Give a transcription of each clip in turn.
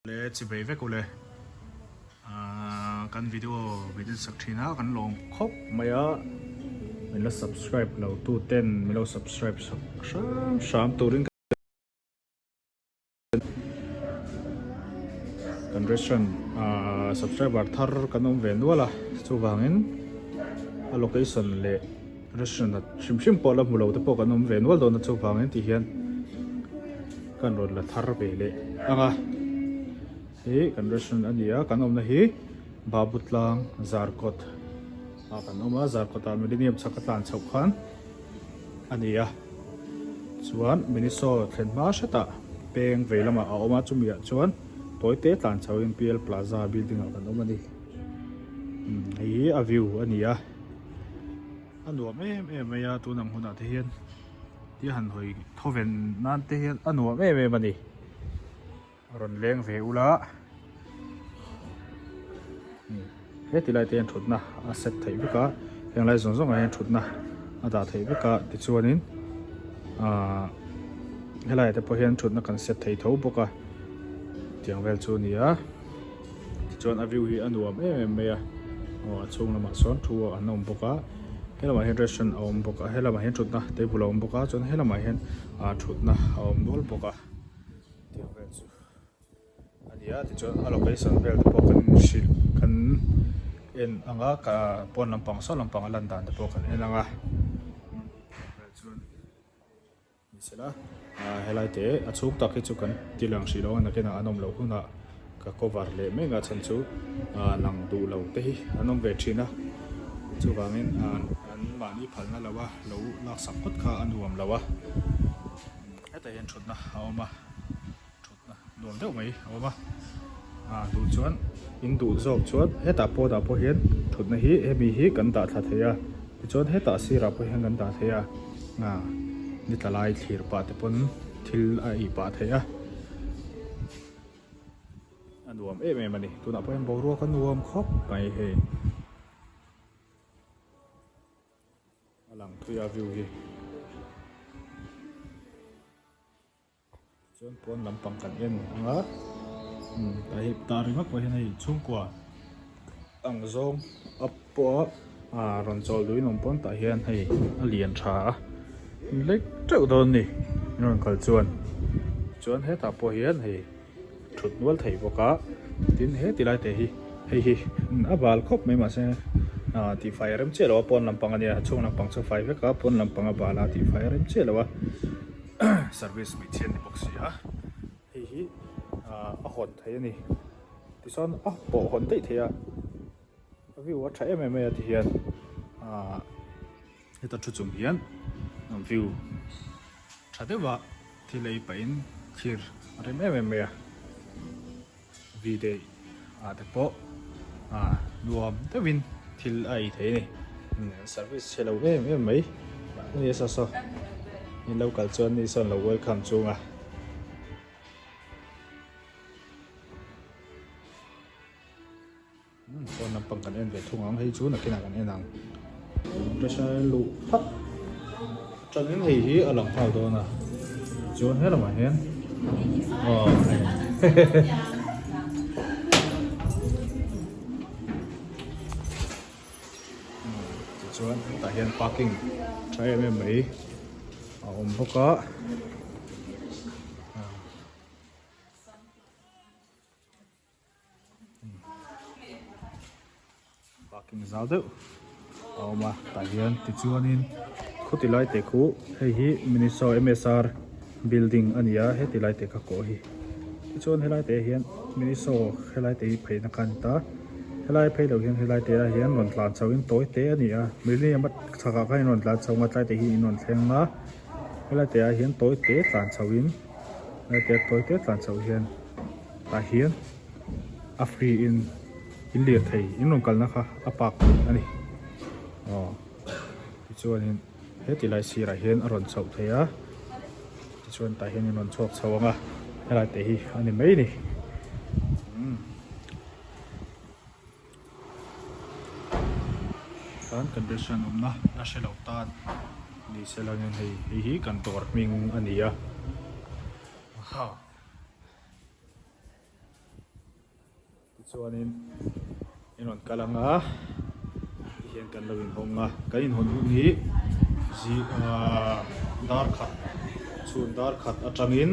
le chi be ve ko le kan video vidin sak thina kan long khop maya min la subscribe lo tu ten mi lo subscribe sak sham turin kan restaurant subscriber thar kan om ve nuala chu wangin a location le restaurant shim pola mulo te po kan om ve nual don chu wangin ti hian kan rod la thar be le anga hi kan restaurant ania kan omna hi babutlang zarkawt kan oma zarkawt millennium chakatan chau khan ania chuan miniso thlenma shata peng velama a oma chumia chuan toite tlan chawin PL Plaza building a kan omani hi a view ania anuam em ya tunam huna te hian ti han hoi thoven nan te hian anuam em ani ron leng ve ula he tilai ten thutna a set thei bika henglai zong a hen thutna a da thei bika ti chuanin helai te po hian thutna kan set thei tho boka tiang vel chu nia chuan a view hi anuam em meya chung lama sawn thu an awm boka helama hian restaurant a awm boka helama hian thutna table a awm boka chuan helama hian thutna a awm nual boka tiang vel chu ania ti chuan a location vel te pawh kan hrilh kan en anga ka pon lampang saw lampang a lan dan te pawh kan en anga vel chuan ni sela helai te a chuk tak hi chu kan tilang hri lo na kena anom lo huna ka cover le menga chan chu lang du lo te hi anom ve thina chu wangin an mani phalna lawa lo lak sak khot kha anuam lawa heta hian thutna a awma nuam deuh mai a awma du chuan in du zawk chuan heta pawh hian thutna hi hemi hi kan dah thla theia ti chuan heta sira pawh hian kan dah theia ni tlalai thlir pa te pon thil a i pa theia anuam em ani tuna pawh hian boruak kan nuam khop mai he alang thuia view hi chuan pon lampang kan en anga tai taringa ko hen hei chungkwa ang zawng appo ron chol dui nom pon ta hian hei a lian tha lek treu don ni ron kal chuan he ta po hian hei thut nual thei boka tin he tilai te hi hei a bal khop mai ma se ti fire em che lo pon lampang ania chung lampang chu fai veka pon lampang a bala ti fire em che lo service mi chen ni box ya hi a hon thei ani ti son a po hon tei thea a view a tha em ti hian heta thu chung hian view tha dewa thilei pain thir rem em ya video te po nuam te win thil ai thei ni service hello em mai ni so ni local chuan ni son lo welcome chunga pon lampang kan en ve thungang hei chu na kina kan enang pressure lu phat chanin hei hi alang phau do na chuan helama hian chuan ta hian parking trai em mai awm boka parking zal deuh a awma ta hian ti chuanin khutilai te khu hei hi miniso MSR building ania he tilai te ka ko hi ti chuan helai te hian miniso helai te hi pheina kan ta helai phelo hian helai te a hian ron tlan chawin toy te ania millennium chaka ka ron tlan chawng atlai te hi inon thlengna helai te a hian toy te tlan chawin helai te toy te tlan chaw hian ta hian a free in liat thei in ron kalna kha apak ani ti chuanin he tilai sira hian a ron chau theia ti chuan ta hian in ron chok chawanga helai te hi ani mai ni kan condition umna na shelo tan ni selangin hei hi kan tor ming ania chuanin inon kalanga hian kan lo in honga kan in hon hi ji dar khat chun dar khat atangin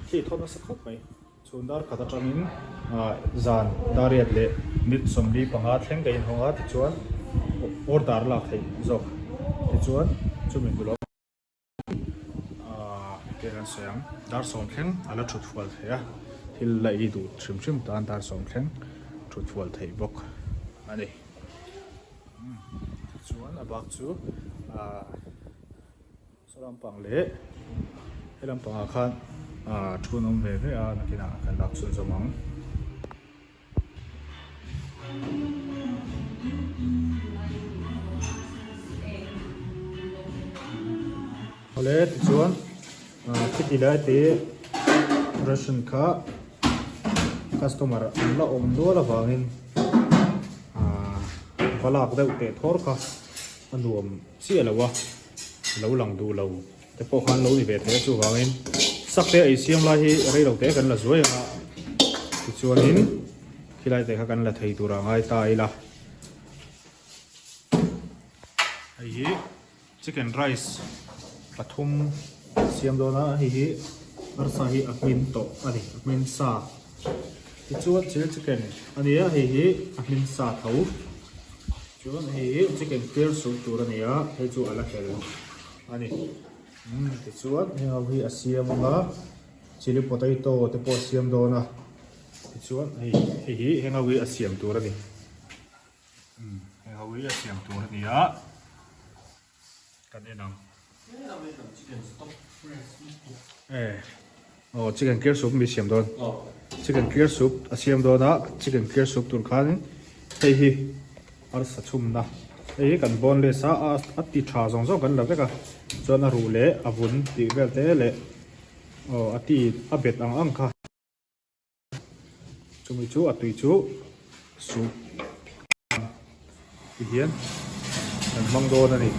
khi thona sakhat mai chun dar khat atangin zan dariat le mit somli panga thleng kan in honga ti chuan order la thei zok ti chuan chumin bulo keran sayang dar som thleng ala thut fual theya thil la i du thrim thrim tan dar som thleng thut fual thei bok ani chuan abak chu salam pang le helam panga khan thunom ve ve a nakina kan lak chun zamang ole chuan khiti lai te ration kha customer la om do la wangin falak deuh te thor kha anuam sia lawa lo lang du lo te po khan lo ni ve te chu wangin sak te ai siam lai hi rei lo te kan la zuai nga ti chuanin khilai te kha kan la thei tura ngai tai la ai hi chicken rice pathum siam do na hi arsa hi akmin to ani akmin sa ti chuan chil chicken ani a hi akmin sa tho chuan hi chicken clear soup tur ania he chu ala khel ani ti chuan he hi a siam nga chili potato te po siam do na ti chuan hi he ngawi a siam tur ani he ngawi a siam tur ania kan enang chicken clear soup mi siam don chicken clear soup a siam do na chicken clear soup tur khan hei hi ar sa chum na hei kan bon le sa a ti tha zong zong kan la veka chuan a ru le a vun ti vel te le a ti a bet ang ang kha chumi chu a tui chu soup ti hian kan mang do na ni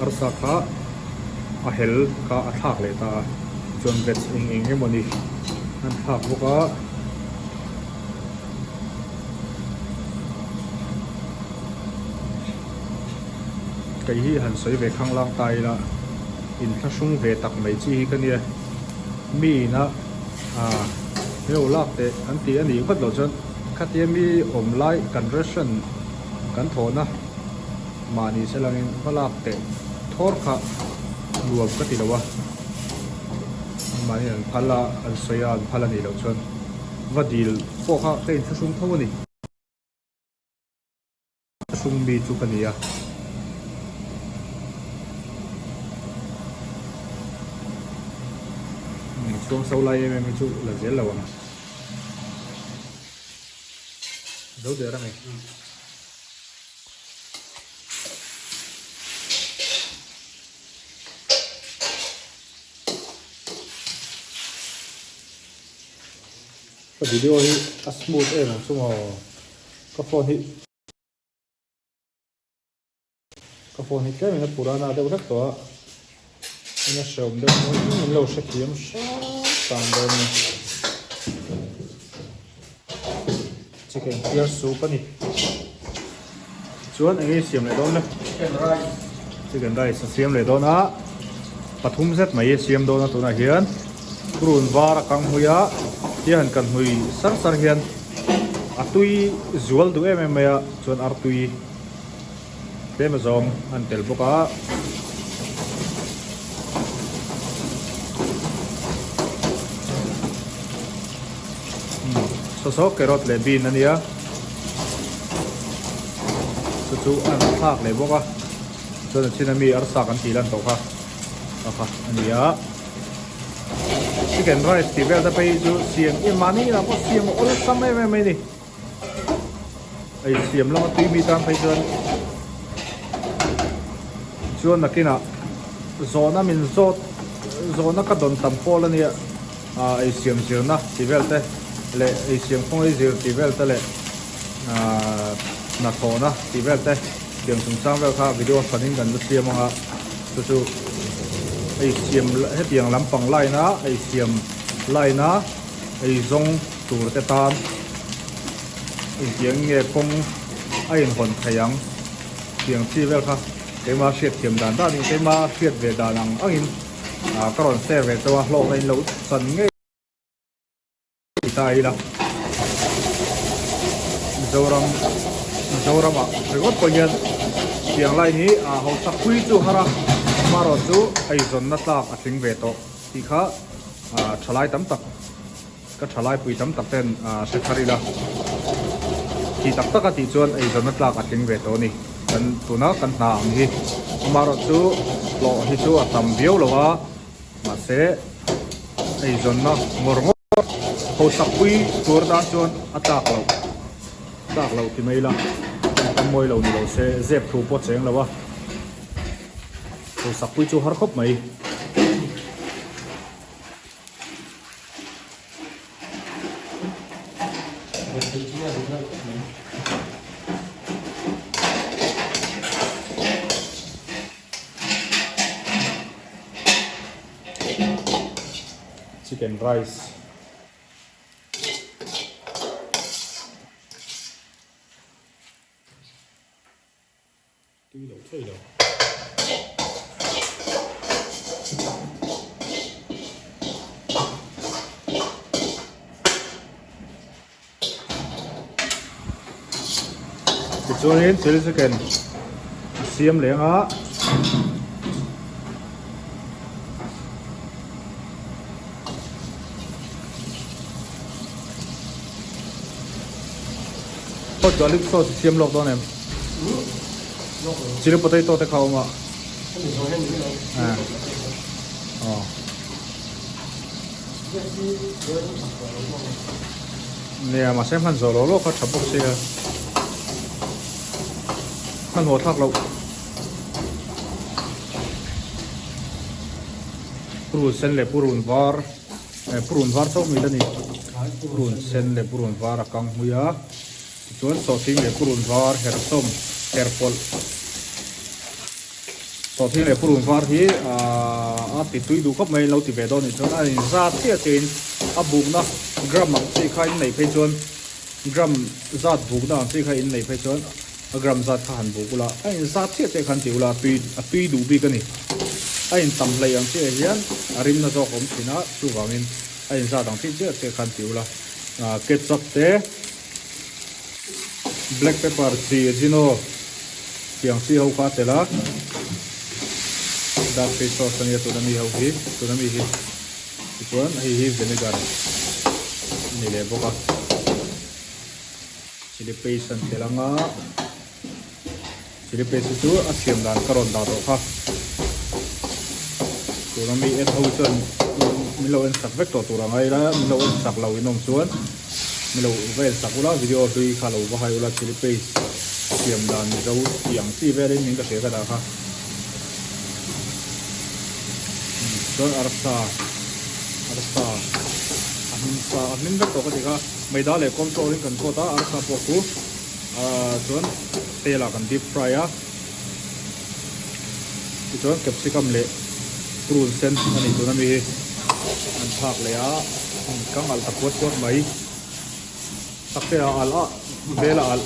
arsa kha a hel kha a thak le ta chuan veg eng he moni an thak boka kai hi han soi ve khang lang tai la in thasung ve tak mai chi hi kania mi na helo lak te an ti ani khat lo chuan khatia mi om lai conversion kan thona mani selangin balak te thor kha luam ka tilawa mani an phala an soya an phala ni lo chuan vadil po kha te in thasung thawani thasung mi chu kania chuang sau lai em chu la zel lawa đâu để ra này cái video hi smooth em xong rồi cái phone cái mình là pura na đâu rất to nó sớm đâu mình lâu sẽ kiếm tạm đâu chicken clear soup ani chuan anh ấy xiêm lại đó nè chicken rice xiêm lại đó na pathum set mai xiêm đó na tu na hian grun var kang huya hian kan hui sar sar hian atui zual du em ya chuan artui tem zawng an tel boka so carrot le bean ania chu an thak le boka chuan chinami arsa kan tilan to kha kha ania chicken rice ti vel da pei chu siam i mani la po siam ol sam em ni ai siam la ti mi tam pei chuan nakina zona min zona ka don tam pol ania ai siam na ti vel te le siam khong ai zir ti vel ta le na thona ti vel te siam sum sang vel kha video fanin kan siam ha chu ai siam hết tiếng lampang lai na ai siam lai na ai zawng tur te tan ai tiếng nghe kong ai hồn thayang tiếng chi vel kha cái mà siết tiềm đàn ta thì cái mà siết về đàn năng anh các con xe về cho lộ lên lấu sân ngay tai là dâu ram à rồi gót coi nhân tiếng lai ní hậu sắc quý chú hara mà rồi chú ai dồn nát lạc tiếng về to thì khá trả lại tấm tập cái trả lại bùi tấm tập tên sẽ khari là thì tập tất cả thì chuan ai dồn nát lạc tiếng về to này kan tuna kan na ang hi maro chu lo hi chu atam biau lo ma se ai zon na ngorngo ho sakui tur da chuan atak lo ti mai la moi lo ni lo se zep thu po cheng lo wa ho sakui chu har khop mai chicken rice tí đầu thay đầu cái chỗ này chili chicken xiêm liền á có cho lip sauce xiêm lọc đó em chili potato te khâu mà nè mà xem hắn rồi lo có chấm bốc xe hắn hồ thác lậu purun sen le purun var sau mình đây nè purun sen le purun var căng huya chuan so thing le purun var her som her pol so thing le purun var hi ti tui du khop mai lo ti ve do ni chuan ani za thia chen a buk na gram mak chi khai nei phe chuan gram zat buk na chi khai in nei phe chuan a gram zat kha han buk la ai za thia che khan ti ula tui du bi ka ni ai tam lai ang che hian arim na zo khom thina chu wangin ai za dang ti che khan ti ula ketchup te black pepper chi zino piang si ho kha tela da fish sauce ani tu nami ho hi tu nami hi chuan hi vinegar ni le boka chili paste an telanga chili paste chu a siam dan karon da do kha tu nami et ho chuan milo en sak vek to turangai la milo en sak lo inom chuan milo vel sakula video tui khalo ba hai ula chili paste siam dan zo yang si ve rin min ka se ka da kha chuan arsa amin vek to ka ti kha maida le kom to rin kan ko ta arsa po ku chuan tela kan deep fry a chuan capsicum le prune sen ani tu na mi hi an thak le a kang al ta pot mai takte al a bela al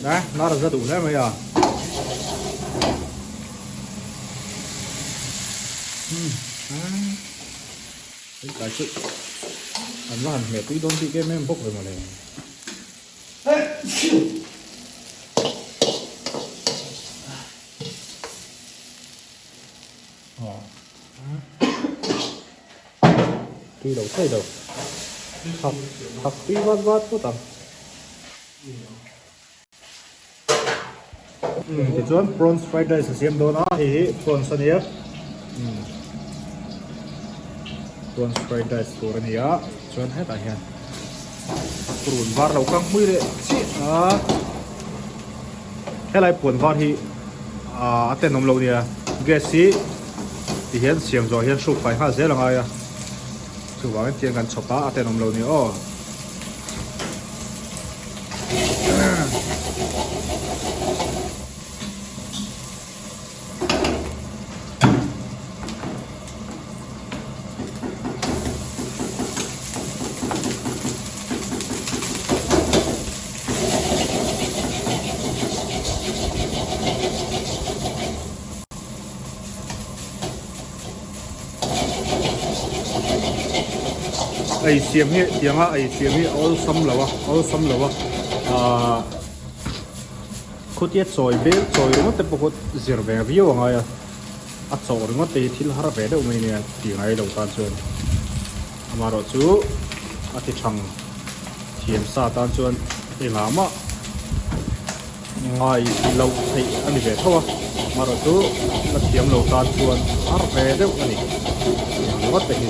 nè nó là ra đủ đấy mày à cái sự anh làm mẹ tí đón tí cái mấy bốc rồi mà này tuy đầu thay đầu học tí vắt có tầm thì chuan prawns fried rice xiêm đồ nó thì prawns này prawns fried rice của này á chuan hết tại hiện prawns var đầu căng mũi đấy chị cái này prawns var thì tên nông lâu nè gas thì hiện xiêm rồi hiện sụp phải ha dễ là ngay chủ vào cái tiền gần chọc ta tên nông lâu nè ai siam hi tianga ai siam hi all sam lawa khutia choi bel choi ringot te pokot zirve view anga ya a chaw ringot te thil har ve de umai ne tingai lo tan chuan amaro chu ati thang thiam sa tan chuan engama ngai lo thei ani ve thawa maro chu la thiam lo tan chuan har ve de ani ringot te hi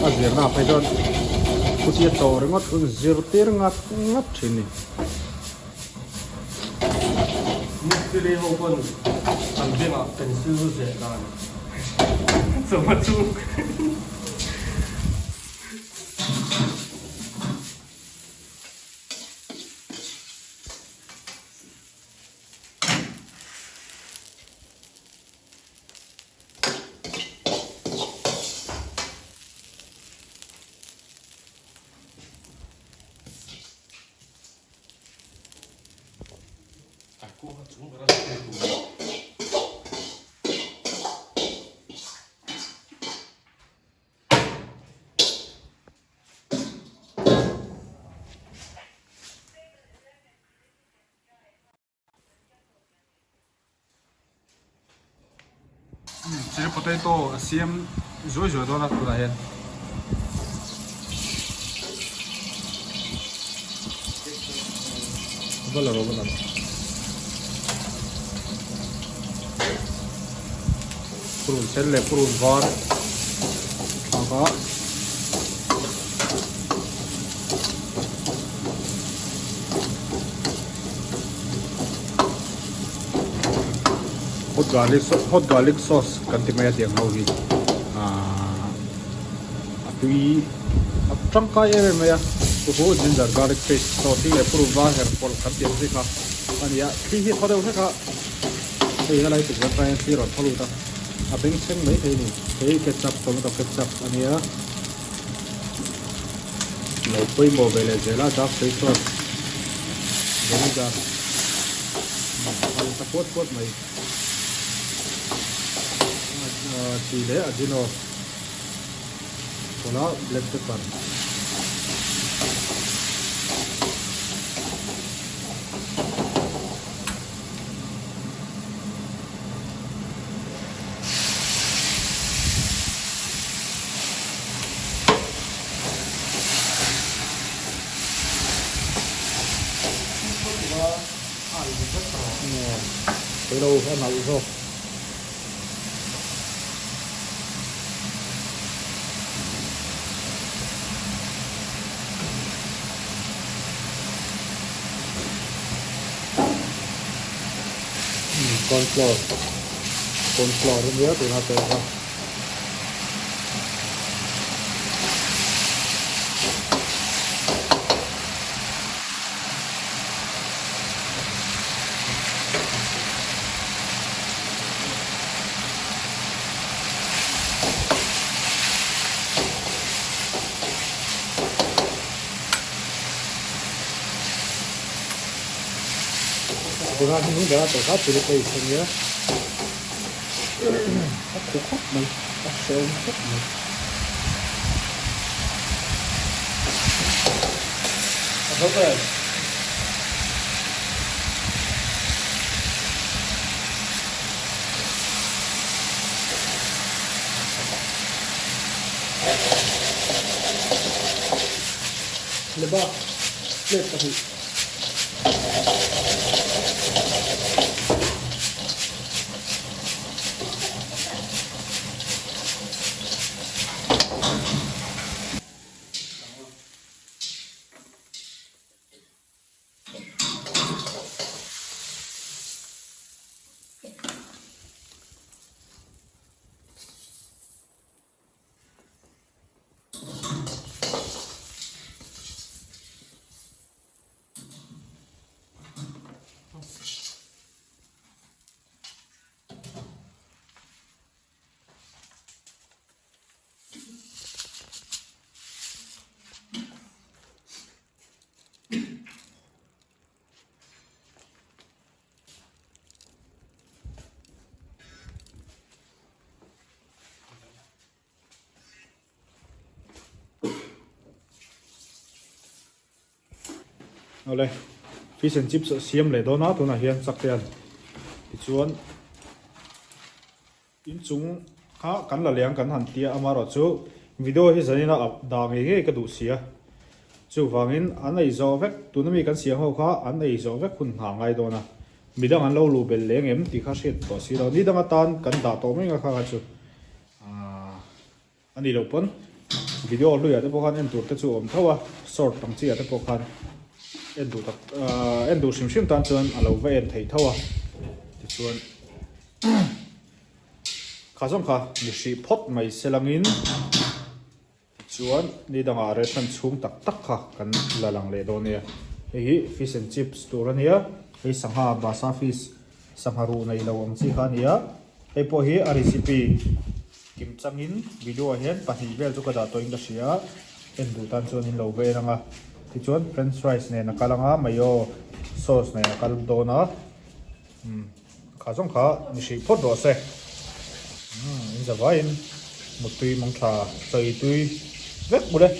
a zirna phai don kutia chaw ringot un zirtir ngat thini最后问长辈嘛，本事是谁干的？怎么出？Chỉ potato xiêm rối rối đó là tụi này vâng là purun sen le purun var apa hot garlic sauce kan ti mai tiang ho hi atui atang ka em mai ko ginger garlic paste sauce le purun var her pol kan ti se kha ania thi hi thode u kha ei la lai tu kan tai si ron tholu ta a beng cheng mai thei ni thei ketchup tomato ketchup ania lo poi mo vele zela da sei sauce vinegar ta pot mai chile adino kola black pepper tới đâu em nào rồi con flour nữa thì nó tới không Kuna hinu da to ka chili paste ni ya ko ko mai a shell ko mai a hope le ba le pa hi เอาเลย fish and chips เสียมเลยโดนนะตัวน่ะเฮียนสักเตียนที่ชวนอินจุงข้ากันละเลี้ยงกันหันเตียอามารอจูวิดีโอที่สันนิษฐานด่างเงี้ยก็ดูเสียจูฟังอินอันไหนโจเวกตัวนั้นมีกันเสียงเขาข้าอันไหนโจเวกคุณห่างไงโดนนะมีดังอันเราลูเบลเลี้ยงเอ็มที่ข้าเช็ดตัวสีเรานี่ดังอันตันกันด่าตัวไม่ก็ข้าจูอันนี้เราปนวิดีโอลุยแต่พวกเขาเอ็นดูแต่จูอมเท่าว่าสอดตั้งใจแต่พวกเขาเอ็นดูตักเอ็นดูชิมตันจนเราไปเอ็นไทยเท่าว่าที่ชวนข้าส่งข้ามีสีพดไม่เสลังอินชวนนี่ดังอะไรท่านชุ่มตักข้ากันละลังเลโดเนี่ยเฮ้ย fish and chips ตัวนี้เฮ้ยสังหาบาซาฟิชสังหารูในเราอังซีข้านี้เฮ้ยพอเฮ้ยอาริซิปีกิมจังอินวิดีโอเห็นปะฮีเวลจุกระดาษตัวอินดัชเซียเอ็นดูตันชวนอินเราเวนังอ่ะที่ชวน French fries เนี่ยนักลังอ่ะไม่โยซอสเนี่ยนักลังโดนะข้าส่งข้ามีสีพดตัวเสอินจะว่าอินหมดตุยมังชาใจตุยเว็บหมดเลย